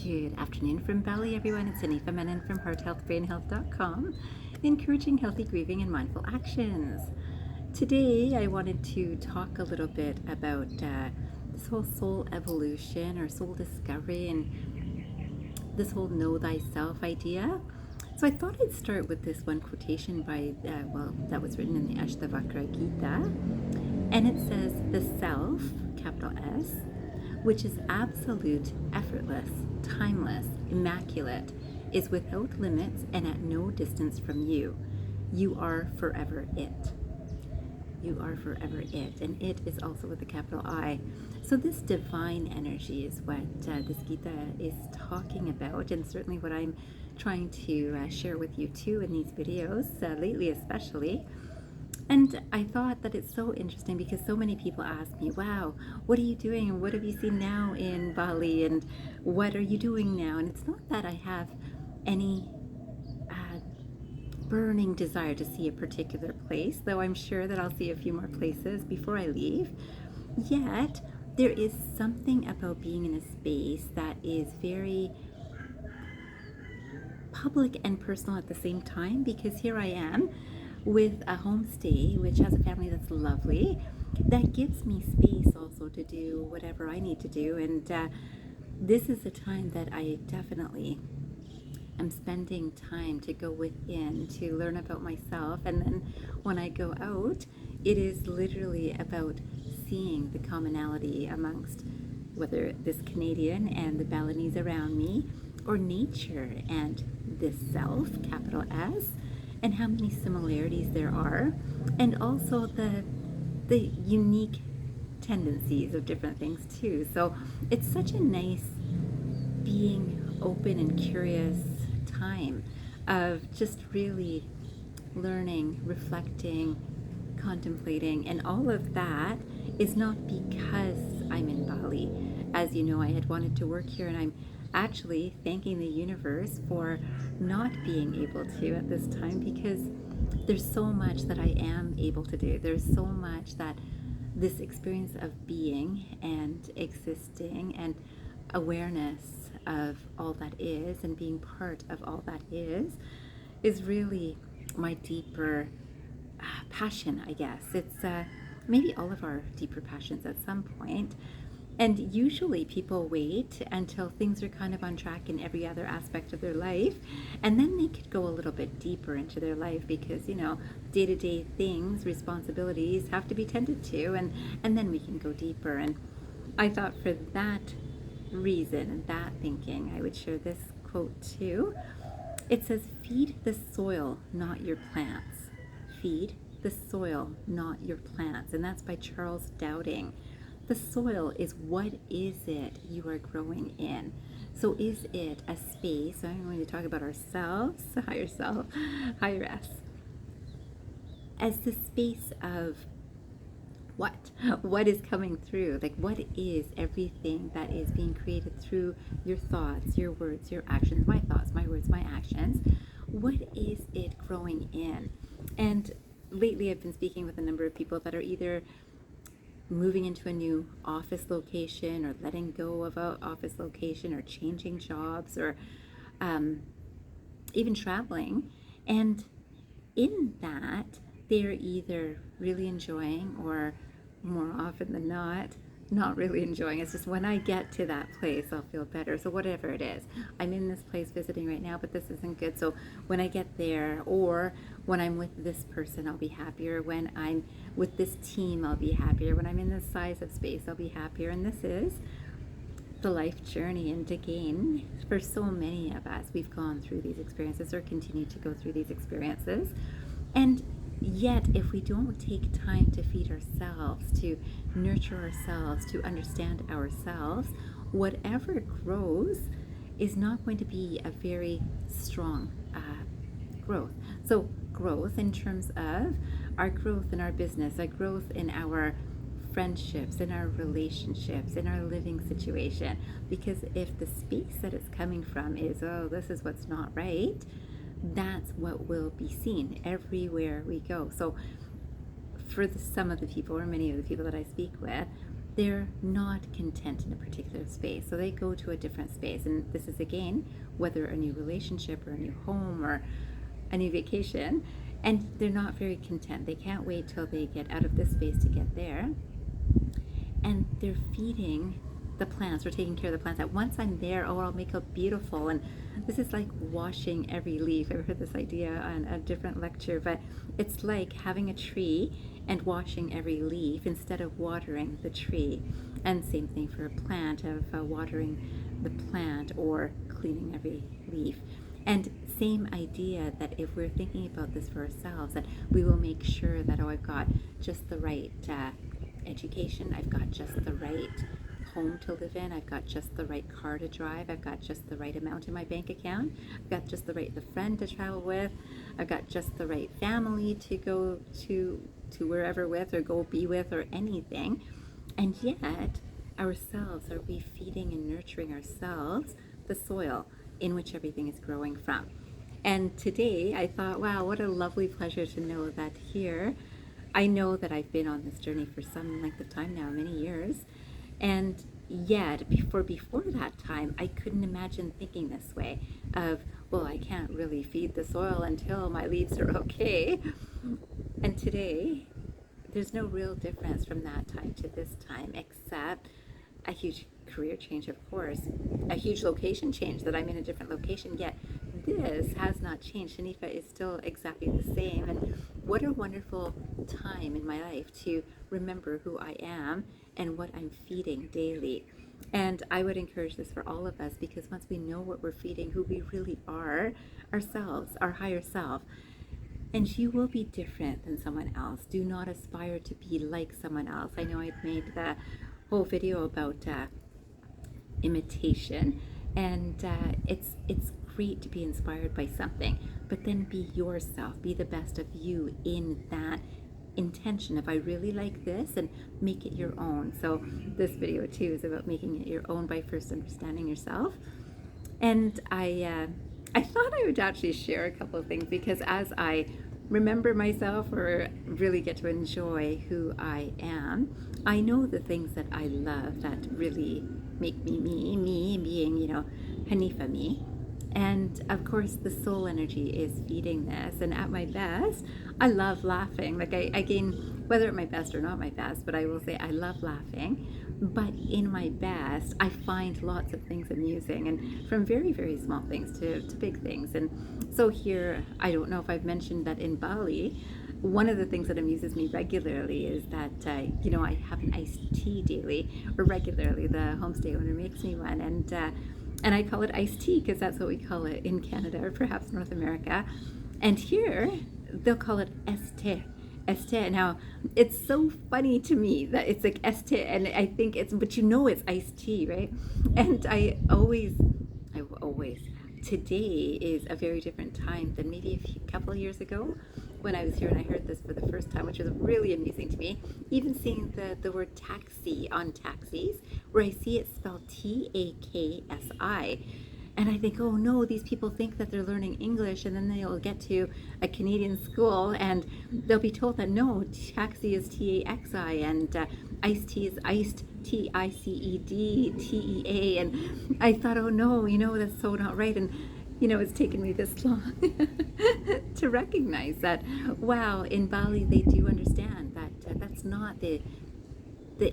Good afternoon from Bali, everyone. It's Anifa Menon from hearthealthbrainhealth.com, encouraging healthy grieving and mindful actions. Today, I wanted to talk a little bit about this whole soul evolution or soul discovery and this whole know thyself idea. So I thought I'd start with this one quotation by, that was written in the Ashtavakra Gita. And it says, the self, capital S, which is absolute, effortless, timeless, immaculate, is without limits and at no distance from you. You are forever it. You are forever it. And it is also with a capital I. So this divine energy is what this Gita is talking about, and certainly what I'm trying to share with you too in these videos, lately especially. And I thought that it's so interesting because so many people ask me, wow, what are you doing? And what have you seen now in Bali? And what are you doing now? And it's not that I have any burning desire to see a particular place, though I'm sure that I'll see a few more places before I leave. Yet, there is something about being in a space that is very public and personal at the same time, because here I am with a homestay which has a family that's lovely, that gives me space also to do whatever I need to do. And this is a time that I definitely am spending time to go within, to learn about myself. And then when I go out, it is literally about seeing the commonality amongst whether this Canadian and the Balinese around me, or nature and this self, capital S, and how many similarities there are, and also the unique tendencies of different things too. So it's such a nice being open and curious time of just really learning, reflecting, contemplating, and all of that is not because I'm in Bali. As you know, I had wanted to work here, and I'm actually thanking the universe for not being able to at this time, because there's so much that I am able to do. There's so much that this experience of being and existing and awareness of all that is and being part of all that is really my deeper passion, I guess. It's maybe all of our deeper passions at some point. And usually people wait until things are kind of on track in every other aspect of their life, and then they could go a little bit deeper into their life, because, you know, day-to-day things, responsibilities have to be tended to, and then we can go deeper. And I thought for that reason and that thinking, I would share this quote too. It says, feed the soil, not your plants. Feed the soil, not your plants. And that's by Charles Dowding. The soil is, what is it you are growing in? So is it a space, I'm going to talk about ourselves, higher self, higher S, as the space of what is coming through? Like, what is everything that is being created through your thoughts, your words, your actions, my thoughts, my words, my actions? What is it growing in? And lately I've been speaking with a number of people that are either moving into a new office location, or letting go of an office location, or changing jobs, or even traveling. And in that, they're either really enjoying, or more often than not really enjoying. It's just, when I get to that place, I'll feel better. So whatever it is, I'm in this place visiting right now, but this isn't good. So when I get there, or when I'm with this person, I'll be happier. When I'm with this team, I'll be happier. When I'm in this size of space, I'll be happier. And this is the life journey. And again, for so many of us, we've gone through these experiences, or continue to go through these experiences. And yet, if we don't take time to feed ourselves, to nurture ourselves, to understand ourselves, whatever grows is not going to be a very strong growth. So growth in terms of our growth in our business, our growth in our friendships, in our relationships, in our living situation. Because if the space that it's coming from is, oh, this is what's not right, that's what will be seen everywhere we go. So for some of the people, or many of the people that I speak with, they're not content in a particular space. So they go to a different space. And this is, again, whether a new relationship or a new home or a new vacation, and they're not very content. They can't wait till they get out of this space to get there. And they're feeding the plants, or taking care of the plants. That once I'm there, oh, I'll make it beautiful. And this is like washing every leaf. I've heard this idea on a different lecture, but it's like having a tree and washing every leaf instead of watering the tree. And same thing for a plant, of watering the plant or cleaning every leaf. And same idea, that if we're thinking about this for ourselves, that we will make sure that, oh, I've got just the right education, I've got just the right home to live in, I've got just the right car to drive, I've got just the right amount in my bank account, I've got just the friend to travel with, I've got just the right family to go to wherever with, or go be with, or anything. And yet, ourselves, are we feeding and nurturing ourselves, the soil in which everything is growing from? And today I thought, wow, what a lovely pleasure to know that here, I know that I've been on this journey for some length of time now, many years, and yet before that time, I couldn't imagine thinking this way of, well, I can't really feed the soil until my leaves are okay. And today, there's no real difference from that time to this time, except a huge career change, of course, a huge location change, that I'm in a different location, yet this has not changed. Hanifa is still exactly the same. And what a wonderful time in my life to remember who I am and what I'm feeding daily. And I would encourage this for all of us, because once we know what we're feeding, who we really are, ourselves, our higher self, and you will be different than someone else. Do not aspire to be like someone else. I know I've made the whole video about imitation, and it's great to be inspired by something, but then be yourself, be the best of you in that intention of, I really like this, and make it your own. So this video too is about making it your own by first understanding yourself. And I thought I would actually share a couple of things, because as I remember myself, or really get to enjoy who I am, I know the things that I love that really make me me being, Hanifa me. And of course, the soul energy is feeding this. And at my best, I love laughing. Like again, whether at my best or not my best, but I will say I love laughing. But in my best, I find lots of things amusing, and from very, very small things to big things. And so here, I don't know if I've mentioned that in Bali, one of the things that amuses me regularly is that, I have an iced tea daily, or regularly. The homestay owner makes me one, and I call it iced tea because that's what we call it in Canada, or perhaps North America. And here, they'll call it este. Now, it's so funny to me that it's like este, and I think it's iced tea, right? And I always, today is a very different time than maybe a couple of years ago when I was here and I heard this for the first time, which was really amusing to me. Even seeing the word taxi on taxis, where I see it spelled T-A-K-S-I. And I think, oh no, these people think that they're learning English, and then they'll get to a Canadian school and they'll be told that no, taxi is T-A-X-I, and iced tea is iced, T-I-C-E-D-T-E-A. And I thought, oh no, that's so not right. And it's taken me this long to recognize that, wow, in Bali they do understand that that's not the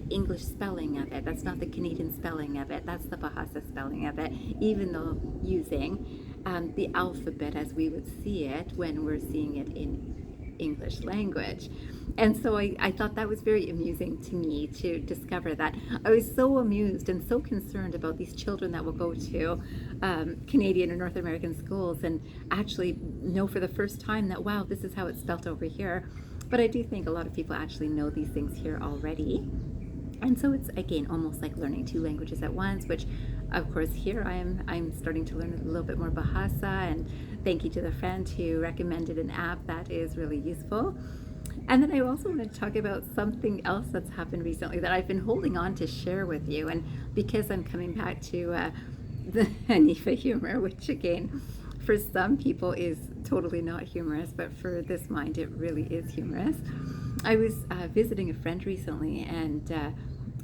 English spelling of it. That's not the Canadian spelling of it. That's the Bahasa spelling of it, even though using the alphabet as we would see it when we're seeing it in English language. And so I thought that was very amusing to me to discover that. I was so amused and so concerned about these children that will go to Canadian or North American schools and actually know for the first time that, wow, this is how it's spelt over here. But I do think a lot of people actually know these things here already. And so it's, again, almost like learning two languages at once, which, of course, here I'm starting to learn a little bit more Bahasa, and thank you to the friend who recommended an app that is really useful. And then I also want to talk about something else that's happened recently that I've been holding on to share with you. And because I'm coming back to the Hanifa humor, which, again, for some people is totally not humorous, but for this mind, it really is humorous. I was visiting a friend recently, and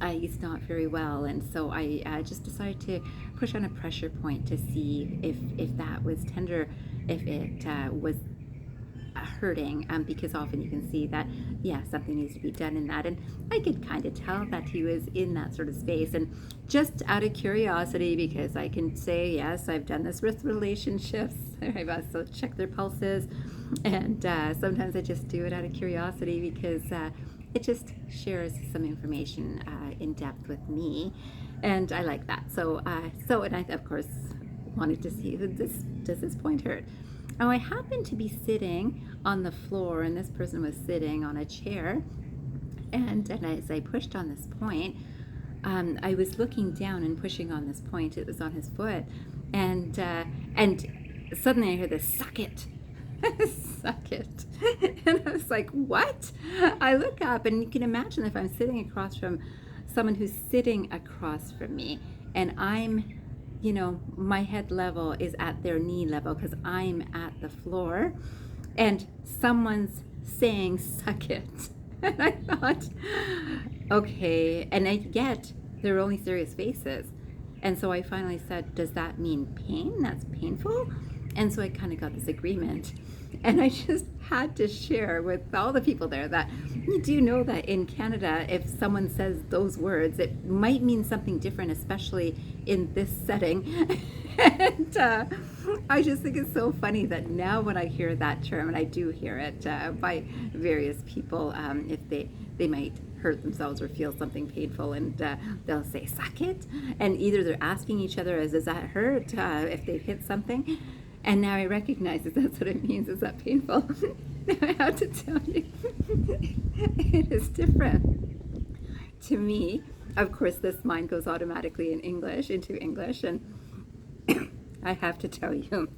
he's not very well, and so I just decided to push on a pressure point to see if that was tender, if it was hurting, because often you can see that, yeah, something needs to be done in that. And I could kind of tell that he was in that sort of space. And just out of curiosity, because I can say, yes, I've done this with relationships, I've also checked their pulses, and sometimes I just do it out of curiosity because it just shares some information in depth with me, and I like that. So and I, of course, wanted to see, does this point hurt? Now, I happened to be sitting on the floor, and this person was sitting on a chair. And as I pushed on this point, I was looking down and pushing on this point. It was on his foot, and suddenly I heard this, "Suck it." Suck it. And I was like, what? I look up, and you can imagine if I'm sitting across from someone who's sitting across from me, and I'm, my head level is at their knee level because I'm at the floor, and someone's saying, "Suck it." And I thought, okay, and yet there were only serious faces. And so I finally said, does that mean pain? That's painful? And so I kind of got this agreement. And I just had to share with all the people there that you do know that in Canada, if someone says those words, it might mean something different, especially in this setting. And I just think it's so funny that now when I hear that term, and I do hear it by various people, if they might hurt themselves or feel something painful, and they'll say, "Suck it," and either they're asking each other, does that hurt, if they've hit something. And now I recognize that that's what it means. Is that painful? I have to tell you, it is different. To me, of course, this mind goes automatically into English, and I have to tell you,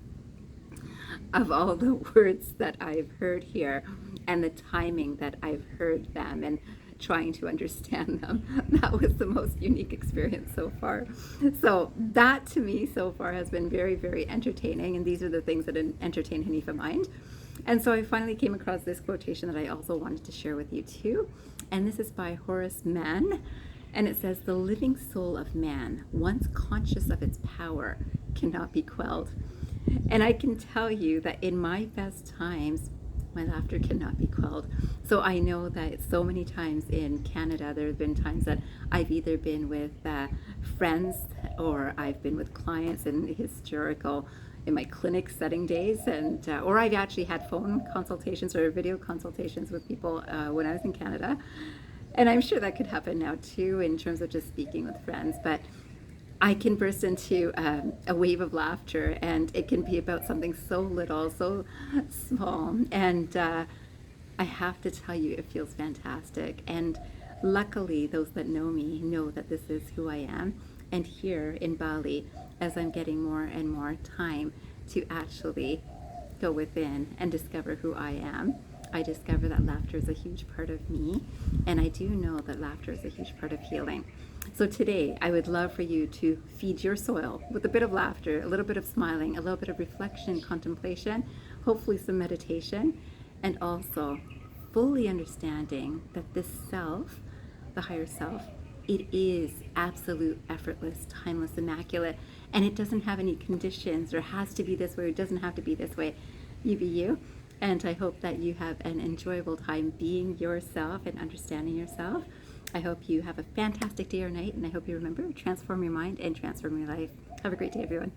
of all the words that I've heard here and the timing that I've heard them and trying to understand them, that was the most unique experience so far. So that to me so far has been very, very entertaining, and these are the things that entertain Hanifa mind. And so I finally came across this quotation that I also wanted to share with you too, and this is by Horace Mann, and it says, "The living soul of man, once conscious of its power, cannot be quelled." And I can tell you that in my best times, my laughter cannot be quelled. So I know that so many times in Canada, there have been times that I've either been with friends, or I've been with clients in my clinic setting days, and or I've actually had phone consultations or video consultations with people when I was in Canada. And I'm sure that could happen now too, in terms of just speaking with friends. But I can burst into a wave of laughter, and it can be about something so little, so small. And I have to tell you, it feels fantastic. And luckily, those that know me know that this is who I am. And here in Bali, as I'm getting more and more time to actually go within and discover who I am, I discover that laughter is a huge part of me, and I do know that laughter is a huge part of healing. So today, I would love for you to feed your soil with a bit of laughter, a little bit of smiling, a little bit of reflection, contemplation, hopefully some meditation, and also fully understanding that this self, the higher self, it is absolute, effortless, timeless, immaculate, and it doesn't have any conditions or has to be this way or doesn't have to be this way. You be you. And I hope that you have an enjoyable time being yourself and understanding yourself. I hope you have a fantastic day or night, and I hope you remember, transform your mind and transform your life. Have a great day, everyone.